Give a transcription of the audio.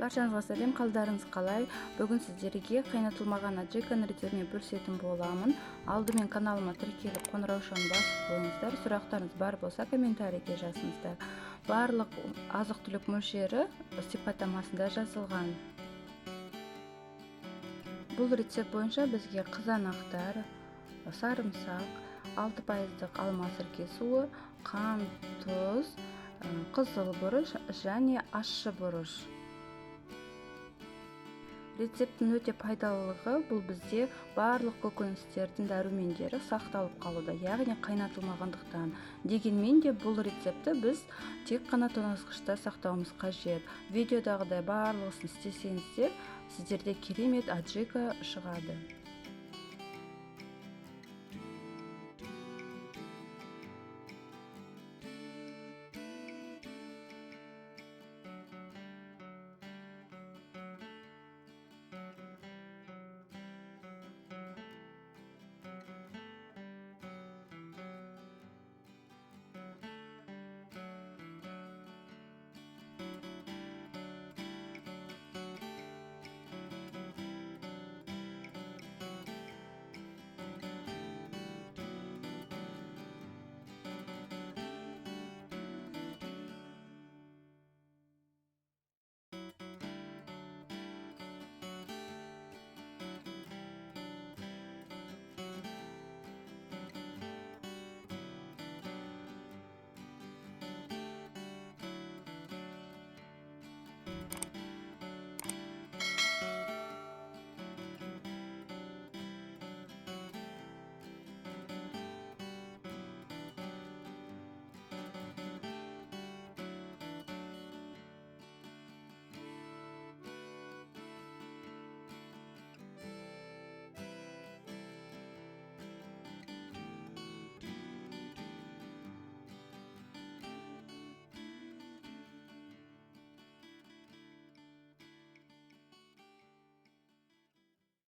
Баршаңызға сәлем, қалдарыңыз қалай? Бүгін сіздерге қайнатылмаған аджиканың рецептіне бөлісетін боламын. Алдымен каналыма тіркеліп қоңыраушаны басып қойыңыздар. Сұрақтарыңыз бар болса комментарийге жазыңыздар. Барлық азық-түлік мөлшері сипаттамасында жазылған. Бұл рецепт бойынша бізге қызанақтар, сарымсақ, 6% алма сірке суы, қант, тұз, қызыл бұрыш және ащы бұрыш. Рецепттің өте пайдалылығы бұл бізде барлық көкөністердің дәрумендері сақталып қалуда, яғни қайнатылмағандықтан. Дегенмен де бұл рецепті біз тек қана тоңазытқышта сақтауымыз қажет. Видеодағыдай барлығысын істесеңіздер, сіздерде керемет аджика шығады.